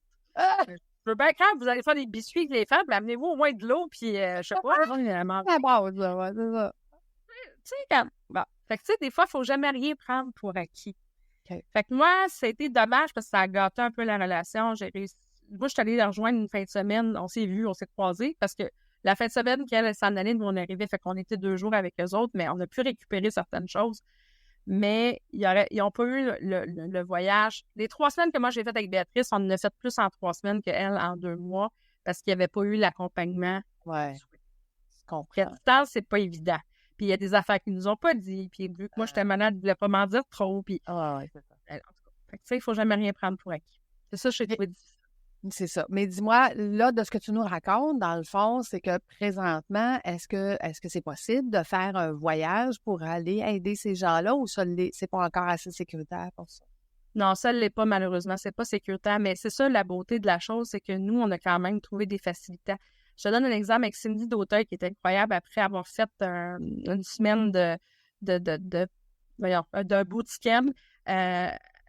Je veux bien, quand vous allez faire des biscuits avec les femmes, amenez-vous au moins de l'eau, puis je sais pas. C'est ça. Tu sais, quand... Bon. Fait que, tu sais, des fois, il ne faut jamais rien prendre pour acquis. Okay. Fait que moi, ça a été dommage parce que ça a gâté un peu la relation. J'ai réussi... Moi, je suis allée la rejoindre une fin de semaine. On s'est vus, on s'est croisés parce que la fin de semaine qu'elle s'en allait, nous, on arrivait. Fait qu'on était 2 jours avec eux autres, mais on a pu récupérer certaines choses. Mais ils n'ont pas eu le voyage. Les 3 semaines que moi, j'ai faites avec Béatrice, on en a fait plus en 3 semaines qu'elle en 2 mois parce qu'il n'y avait pas eu l'accompagnement. Ouais. Je comprends. Le temps, c'est pas évident. Puis il y a des affaires qu'ils nous ont pas dit. Puis vu que moi, j'étais malade, ils ne voulaient pas m'en dire trop. Puis... ouais, c'est ça. En tout cas, fait que, tu sais, il ne faut jamais rien prendre pour acquis. C'est ça, je suis trouvé difficile. C'est ça. Mais dis-moi, là, de ce que tu nous racontes, dans le fond, c'est que présentement, est-ce que c'est possible de faire un voyage pour aller aider ces gens-là ou ça c'est pas encore assez sécuritaire pour ça? Non, ça ne l'est pas, malheureusement. C'est pas sécuritaire. Mais c'est ça, la beauté de la chose, c'est que nous, on a quand même trouvé des facilités. Je te donne un exemple avec Cindy d'Auteuil qui est incroyable après avoir fait une semaine d'un bootcamp.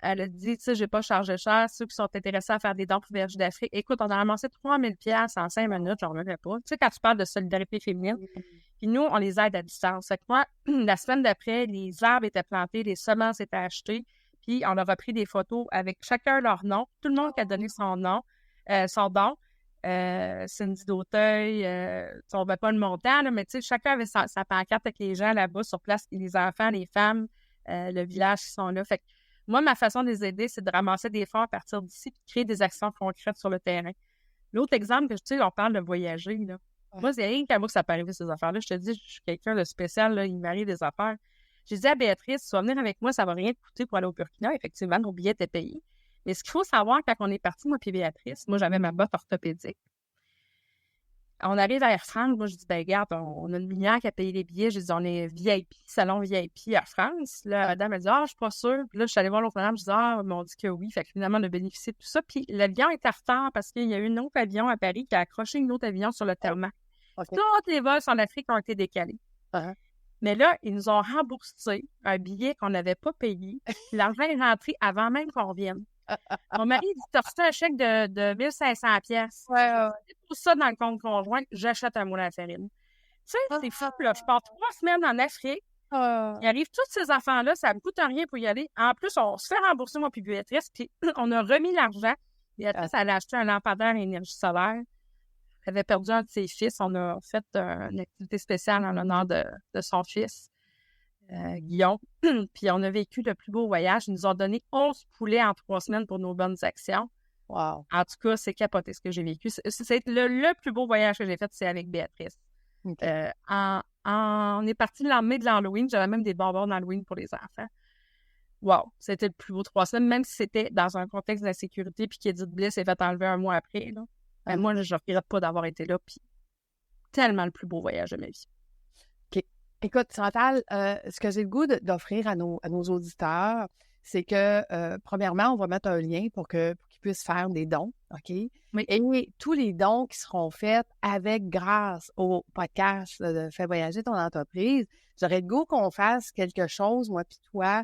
Elle a dit, tu sais, j'ai pas chargé cher. Ceux qui sont intéressés à faire des dons pour Vierge d'Afrique, écoute, on a ramassé 3000 $, en 5 minutes, j'en reviendrai pas. Tu sais, quand tu parles de solidarité féminine, puis nous, on les aide à distance. Fait que moi, la semaine d'après, les arbres étaient plantés, les semences étaient achetées, puis on a repris des photos avec chacun leur nom, tout le monde qui a donné son nom, son don. Cindy d'Auteuil, on ne met pas le montant, là, mais tu sais, chacun avait sa pancarte avec les gens là-bas sur place, les enfants, les femmes, le village qui sont là. Fait que moi, ma façon de les aider, c'est de ramasser des fonds à partir d'ici et de créer des actions concrètes sur le terrain. L'autre exemple, que tu sais, on parle de voyager, là. Ouais. Moi, c'est rien qu'à moi que ça peut arriver, ces affaires-là. Je te dis, je suis quelqu'un de spécial, là, il m'arrive des affaires. J'ai dit à Béatrice, tu vas venir avec moi, ça va rien te coûter pour aller au Burkina. Effectivement, nos billets étaient payés. Mais ce qu'il faut savoir, quand on est parti, moi et Béatrice, moi, j'avais ma botte orthopédique. On arrive à Air France. Moi, je dis, ben regarde, on a une lumière qui a payé les billets. Je dis, on est VIP, salon VIP Air France. Là, la madame, elle dit, je suis pas sûre. Puis là, je suis allée voir l'autre madame, je dis, mais on dit que oui. Fait que finalement, on a bénéficié de tout ça. Puis l'avion est en retard parce qu'il y a eu un autre avion à Paris qui a accroché un autre avion sur le tarmac. Okay. Tous les vols en Afrique ont été décalés. Uh-huh. Mais là, ils nous ont remboursé un billet qu'on n'avait pas payé. L'argent est rentré avant même qu'on revienne. Mon mari dit, t'as reçu un chèque de 1500 $. Ouais. Tout ça dans le compte conjoint, j'achète un moulin à farine. Tu sais, c'est fou, là. Je pars 3 semaines en Afrique. Il arrive tous ces enfants-là, ça me coûte rien pour y aller. En plus, on se fait rembourser, moi, puis Béatrice, puis on a remis l'argent. Béatrice, elle a acheté un lampadaire à énergie solaire. Elle avait perdu un de ses fils. On a fait une activité spéciale en l'honneur de son fils. Guillaume. Puis on a vécu le plus beau voyage. Ils nous ont donné 11 poulets en 3 semaines pour nos bonnes actions. Wow. En tout cas, c'est capoté ce que j'ai vécu. C'est le plus beau voyage que j'ai fait, c'est avec Béatrice. Okay. On est parti le lendemain de l'Halloween. J'avais même des bonbons d'Halloween pour les enfants. Wow, c'était le plus beau 3 semaines, même si c'était dans un contexte d'insécurité puis qu'Edith Bliss s'est fait enlever un mois après. Là. Ben, moi, je ne regrette pas d'avoir été là. Puis tellement le plus beau voyage de ma vie. OK. Écoute, Chantal, ce que j'ai le goût d'offrir à nos auditeurs, c'est que, premièrement, on va mettre un lien pour qu'ils puissent faire des dons, OK? Oui. Et tous les dons qui seront faits grâce au podcast de Fais voyager ton entreprise, j'aurais le goût qu'on fasse quelque chose, moi puis toi,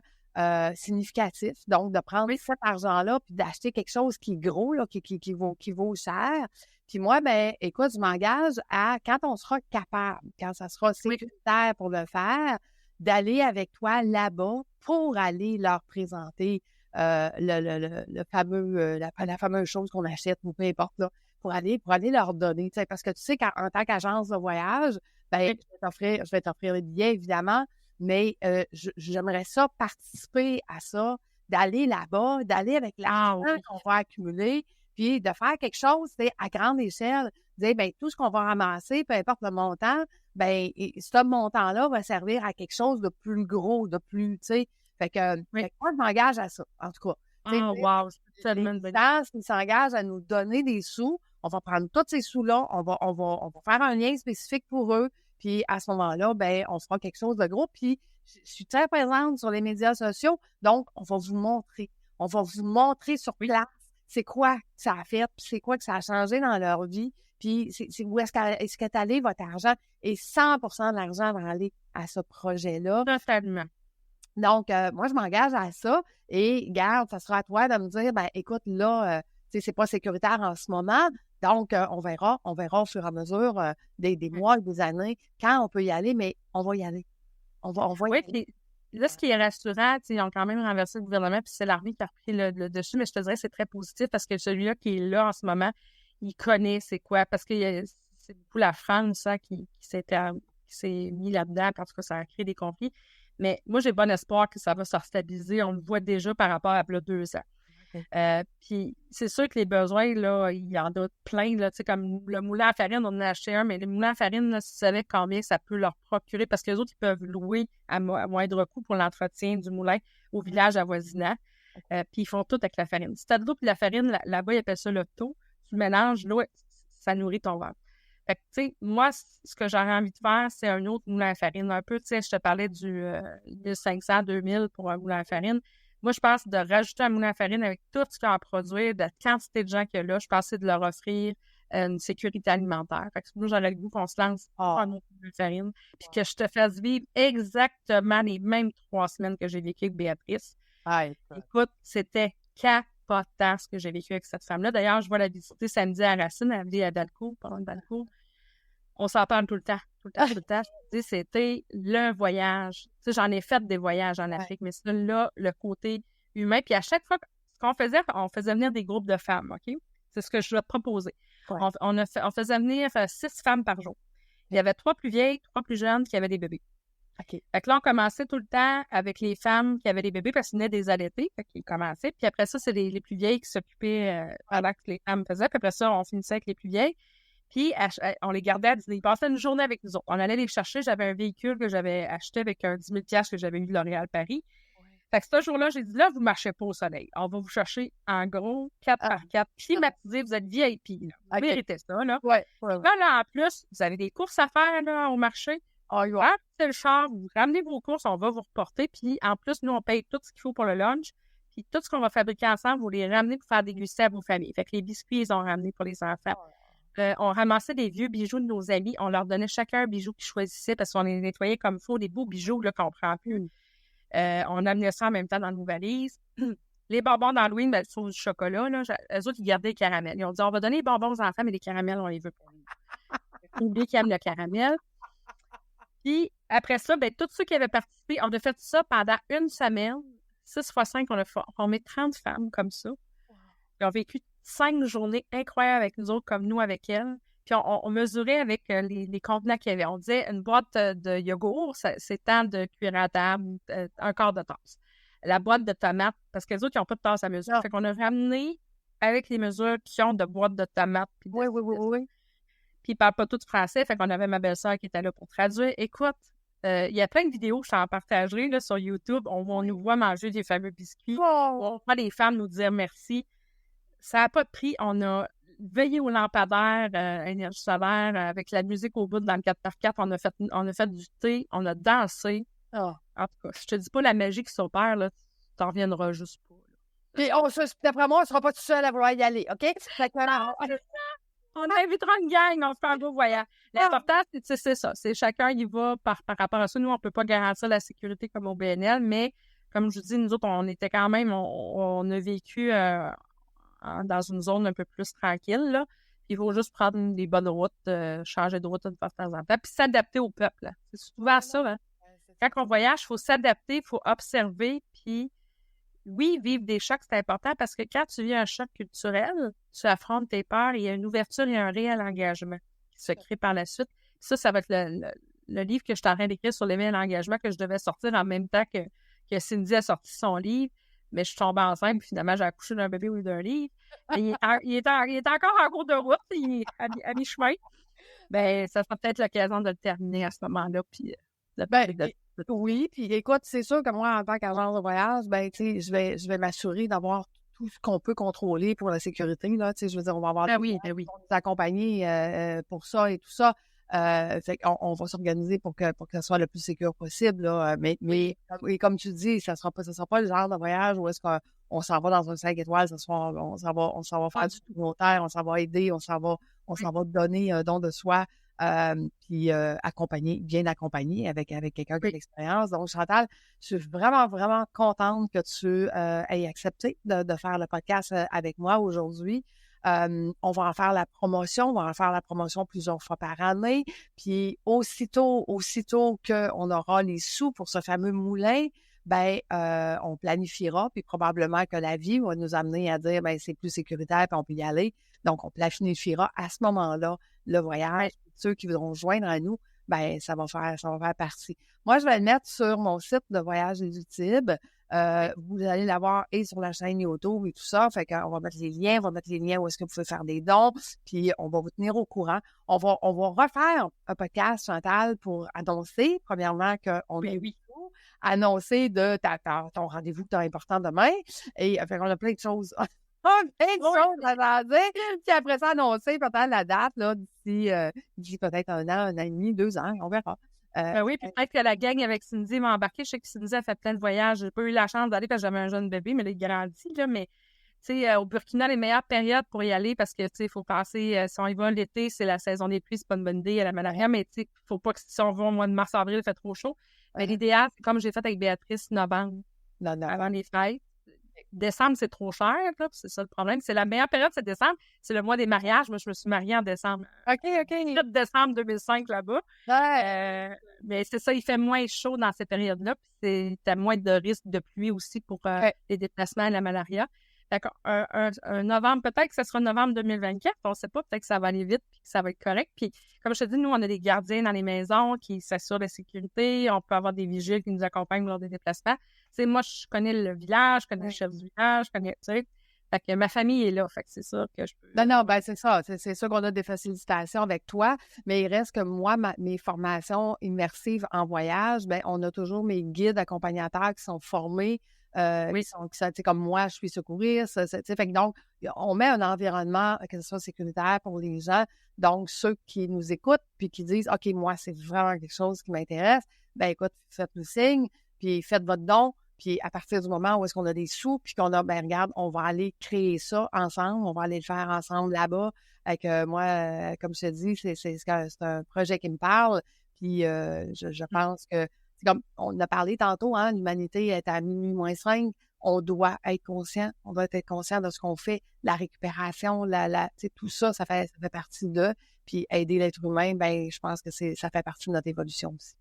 significatif. Donc, de prendre cet argent-là puis d'acheter quelque chose qui est gros, là, qui vaut cher. Puis moi, ben, écoute, je m'engage à, quand on sera capable, quand ça sera sécuritaire pour le faire, d'aller avec toi là-bas pour aller leur présenter le fameux, la fameuse chose qu'on achète ou peu importe, là, pour aller leur donner. Parce que tu sais qu'en tant qu'agence de voyage, ben, je vais t'offrir les billets, évidemment, mais j'aimerais ça participer à ça, d'aller là-bas, d'aller avec l'argent qu'on va accumuler, puis de faire quelque chose, à grande échelle, dire, ben tout ce qu'on va ramasser, peu importe le montant, ben ce montant-là va servir à quelque chose de plus gros, de plus, tu sais. Fait que moi, je m'engage à ça, en tout cas. Wow, c'est tellement une bonne idée. Qui s'engagent à nous donner des sous, on va prendre tous ces sous-là, on va faire un lien spécifique pour eux, puis à ce moment-là, ben on fera quelque chose de gros. Puis je suis très présente sur les médias sociaux, donc on va vous montrer. On va vous montrer sur place c'est quoi que ça a fait, puis c'est quoi que ça a changé dans leur vie, puis c'est où est-ce qu'est allé votre argent, et 100% de l'argent va aller à ce projet-là. Totalement. Donc, moi, je m'engage à ça, et garde, ça sera à toi de me dire, ben écoute, là, c'est pas sécuritaire en ce moment, donc on verra au fur et à mesure des mois et des années quand on peut y aller, mais on va y aller. On va y aller. Puis là, ce qui est rassurant, ils ont quand même renversé le gouvernement, puis c'est l'armée qui a repris le dessus, mais je te dirais que c'est très positif parce que celui-là qui est là en ce moment, il connaît c'est quoi, parce que c'est beaucoup la France qui s'est mis là-dedans, parce que ça a créé des conflits. Mais moi, j'ai bon espoir que ça va se stabiliser. On le voit déjà par rapport à 2 ans. Puis c'est sûr que les besoins, là, il y en a plein, là, tu sais, comme le moulin à farine, on en a acheté un, mais le moulin à farine, là, si tu savais combien ça peut leur procurer, parce que les autres, ils peuvent louer à moindre coût pour l'entretien du moulin au village avoisinant. Puis ils font tout avec la farine. Si tu as de l'eau puis la farine, là-bas, ils appellent ça le taux. Tu le mélanges, l'eau, ça nourrit ton ventre. Fait que, tu sais, moi, ce que j'aurais envie de faire, c'est un autre moulin à farine. Un peu, tu sais, je te parlais du 1500, 2000 pour un moulin à farine. Moi, je pense de rajouter un moulin à farine avec tout ce qu'il y a à produire, de la quantité de gens qu'il y a là. Je pensais de leur offrir une sécurité alimentaire. Fait que moi, j'aurais le goût qu'on se lance un autre moulin à farine, puis que je te fasse vivre exactement les mêmes 3 semaines que j'ai vécu avec Béatrice. Écoute, c'était capotant ce que j'ai vécu avec cette femme-là. D'ailleurs, je vais la visiter samedi à Racine, elle vit à Valcourt, pendant Valcourt. On s'en parle tout le temps. Je te dis, c'était le voyage. Tu sais, j'en ai fait des voyages en Afrique, mais c'est là, le côté humain. Puis à chaque fois, ce qu'on faisait, on faisait venir des groupes de femmes, OK? C'est ce que je dois te proposer. Ouais. On faisait venir 6 femmes par jour. Il y avait 3 plus vieilles, 3 plus jeunes qui avaient des bébés. OK. Fait que là, on commençait tout le temps avec les femmes qui avaient des bébés parce qu'ils venaient des allaités. Fait qu'ils commençaient. Puis après ça, c'est les plus vieilles qui s'occupaient pendant que les femmes faisaient. Puis après ça, on finissait avec les plus vieilles. Puis, on les gardait à Disney. Ils passaient une journée avec nous autres. On allait les chercher. J'avais un véhicule que j'avais acheté avec un 10 000 $ que j'avais eu de L'Oréal Paris. Ouais. Fait que ce jour-là, j'ai dit, là, vous ne marchez pas au soleil. On va vous chercher en gros 4 par 4. Climatisé, vous êtes VIP. Là. Vous méritez ça, là. Ouais. Là, en plus, vous avez des courses à faire là, au marché. C'est le char, vous ramenez vos courses, on va vous reporter. Puis, en plus, nous, on paye tout ce qu'il faut pour le lunch. Puis, tout ce qu'on va fabriquer ensemble, vous les ramenez pour faire déguster à vos familles. Fait que les biscuits, ils ont ramené pour les enfants. On ramassait des vieux bijoux de nos amis. On leur donnait chacun un bijou qu'ils choisissaient parce qu'on les nettoyait comme il faut, des beaux bijoux là, qu'on ne prend plus. On amenait ça en même temps dans nos valises. Les bonbons d'Halloween, ben, sauce du chocolat, là, eux autres, ils gardaient les caramels. Ils ont dit, on va donner les bonbons aux enfants, mais les caramels, on les veut pour nous. Faut oublier qu'ils aiment le caramel. Puis, après ça, ben, tous ceux qui avaient participé, on a fait ça pendant 1 semaine. 6 x 5, on a formé 30 femmes comme ça. Ils ont vécu 5 journées incroyables avec nous autres, comme nous avec elles. Puis on mesurait avec les contenants qu'il y avait. On disait une boîte de yogourt, c'est tant de cuillères à table, un quart de tasse. La boîte de tomates, parce que les autres, ils n'ont pas de tasse à mesure. Fait qu'on a ramené avec les mesures qui ont de boîtes de tomates. Oui. Puis ils ne parlent pas tous français, fait qu'on avait ma belle-sœur qui était là pour traduire. Écoute, il y a plein de vidéos que je t'en partagerai là, sur YouTube. On nous voit manger des fameux biscuits. On voit les femmes nous dire merci. Ça n'a pas de prix. On a veillé au lampadaire, énergie solaire, avec la musique au bout dans le 4x4. On a fait du thé, on a dansé. En tout cas, je te dis pas la magie qui s'opère, là, tu t'en reviendras juste pas. Puis d'après moi, on ne sera pas tout seul à vouloir y aller, OK? On invitera une gang, on se fait un beau voyage. L'important, c'est ça. C'est chacun y va par rapport à ça. Nous, on ne peut pas garantir la sécurité comme au BNL, mais comme je vous dis, nous autres, on était quand même, on a vécu dans une zone un peu plus tranquille, là. Il faut juste prendre des bonnes routes, changer de route une fois de temps en temps, puis s'adapter au peuple, là. C'est souvent ça, hein. Quand on voyage, il faut s'adapter, il faut observer, puis oui, vivre des chocs, c'est important parce que quand tu vis un choc culturel, tu affrontes tes peurs, il y a une ouverture et un réel engagement qui se crée par la suite. Ça va être le livre que je suis en train d'écrire sur l'éveil à l'engagement que je devais sortir en même temps que Cindy a sorti son livre. Mais je suis tombée enceinte, puis finalement, j'ai accouché d'un bébé ou d'un livre. Il est encore en cours de route, il est à mi-chemin. Ben, ça sera peut-être l'occasion de le terminer à ce moment-là, puis oui, puis écoute, c'est sûr que moi, en tant qu'agent de voyage, ben, tu sais, je vais m'assurer d'avoir tout ce qu'on peut contrôler pour la sécurité, là, tu sais, je veux dire, on va avoir oui. nous accompagner pour ça et tout ça. Fait qu'on va s'organiser pour que ça soit le plus sécure possible, là. Mais et comme tu dis, ça sera pas le genre de voyage où est-ce qu'on s'en va dans un 5 étoiles, on s'en va faire du communautaire, on s'en va aider, on s'en va donner un don de soi. Puis bien accompagné avec quelqu'un qui a de l'expérience. Donc, Chantal, je suis vraiment, vraiment contente que tu aies accepté de faire le podcast avec moi aujourd'hui. On va en faire la promotion plusieurs fois par année. Puis aussitôt qu'on aura les sous pour ce fameux moulin, ben on planifiera, puis probablement que la vie va nous amener à dire ben c'est plus sécuritaire, puis on peut y aller. Donc, on planifiera à ce moment-là le voyage. Ceux qui voudront joindre à nous, ben ça va faire partie. Moi, je vais le mettre sur mon site de Voyage des Utibes. Vous allez l'avoir et sur la chaîne YouTube et tout ça. Fait qu'on va mettre les liens, où est-ce que vous pouvez faire des dons, puis on va vous tenir au courant. On va refaire un podcast, Chantal, pour annoncer, premièrement, qu'on a annoncer de ton rendez-vous que tu as important demain. Et fait qu'on a plein de choses. Plein de choses à dire. Puis après ça, annoncer peut-être la date là, d'ici peut-être 1 an, 1 an et demi, 2 ans, on verra. Oui, puis peut-être que la gang avec Cindy m'a embarqué. Je sais que Cindy a fait plein de voyages. J'ai pas eu la chance d'aller parce que j'avais un jeune bébé, mais là, il grandit, là. Mais, tu sais, au Burkina, les meilleures périodes pour y aller parce que, tu sais, il faut penser, si on y va l'été, c'est la saison des pluies, c'est pas une bonne idée à la malaria, mais, tu sais, faut pas que si on va au mois de mars-avril, il fait trop chaud. Mais l'idéal, c'est comme j'ai fait avec Béatrice, novembre, avant les fêtes. Décembre, c'est trop cher, là, c'est ça le problème. C'est la meilleure période, c'est décembre. C'est le mois des mariages. Moi, je me suis mariée en décembre. OK. 4 décembre 2005, là-bas. Ouais. Mais c'est ça, il fait moins chaud dans ces périodes-là. Puis t'as moins de risque de pluie aussi pour les déplacements et la malaria. D'accord. Un novembre, peut-être que ce sera novembre 2024. On ne sait pas, peut-être que ça va aller vite puis que ça va être correct. Puis, comme je te dis, nous, on a des gardiens dans les maisons qui s'assurent de la sécurité. On peut avoir des vigiles qui nous accompagnent lors des déplacements. Tu sais, moi, je connais le village, je connais le chef du village, je connais, tu sais. Fait que ma famille est là. Fait que c'est sûr que je peux. Non, ben c'est ça. C'est sûr qu'on a des facilitations avec toi, mais il reste que moi, mes formations immersives en voyage, ben on a toujours mes guides accompagnateurs qui sont formés. Qui sont comme moi, je suis secouriste. Fait que donc, on met un environnement que ce soit sécuritaire pour les gens. Donc, ceux qui nous écoutent puis qui disent OK, moi, c'est vraiment quelque chose qui m'intéresse, ben écoute, faites-nous signe, puis faites votre don. Puis à partir du moment où est-ce qu'on a des sous, puis qu'on a, ben regarde, on va aller créer ça ensemble, on va aller le faire ensemble là-bas. Avec moi, comme je te dis, c'est un projet qui me parle. Puis je pense que c'est comme on a parlé tantôt, hein, l'humanité est à minuit moins 5. On doit être conscient de ce qu'on fait, la récupération, tout ça, ça fait partie de. Puis aider l'être humain, ben je pense que ça fait partie de notre évolution aussi.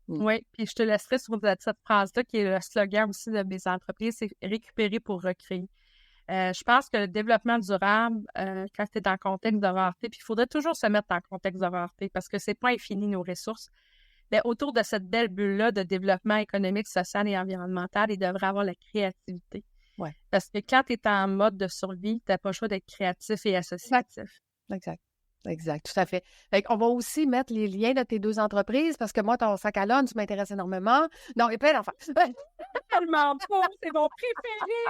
Oui, puis je te laisserai sur cette phrase-là qui est le slogan aussi de mes entreprises, c'est récupérer pour recréer. Je pense que le développement durable, quand tu es dans le contexte de rareté, puis il faudrait toujours se mettre dans le contexte de rareté parce que c'est pas infini nos ressources. Mais autour de cette belle bulle-là de développement économique, social et environnemental, il devrait avoir la créativité. Ouais. Parce que quand tu es en mode de survie, tu n'as pas le choix d'être créatif et associatif. Exact, tout à fait. Fait qu'on va aussi mettre les liens de tes 2 entreprises parce que moi, ton sac à lunch m'intéresse énormément. Non, et plein d'enfants. Tellement beau, c'est mon préféré,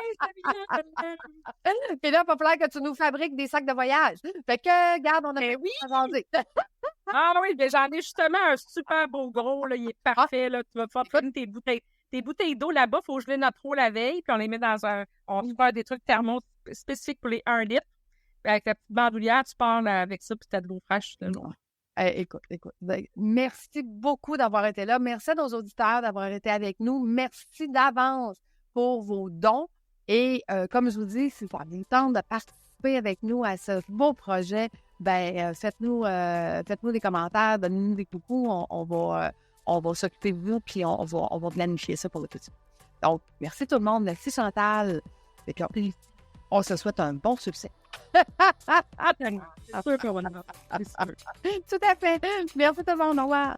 Puis là, il va falloir que tu nous fabriques des sacs de voyage. Fait que, regarde, on a oui! jaser. Ah oui, mais j'en ai justement un super beau gros, là, il est parfait, là. Tu vas pouvoir prendre tes bouteilles d'eau là-bas, il faut geler notre eau la veille, puis on les met dans on se fait des trucs thermos spécifiques pour les 1 litre. Puis avec la petite bandoulière, tu pars avec ça, puis tu as de l'eau fraîche. Écoute. Merci beaucoup d'avoir été là. Merci à nos auditeurs d'avoir été avec nous. Merci d'avance pour vos dons. Et comme je vous dis, si vous avez le temps de participer avec nous à ce beau projet, faites-nous des commentaires, donnez-nous des coucous. On va s'occuper de vous, puis on va planifier ça pour le petit. Donc, merci tout le monde. Merci Chantal. Et puis, on se souhaite un bon succès. C'est sûr qu'on va en avoir. Tout à fait. Merci tout le monde. Au revoir.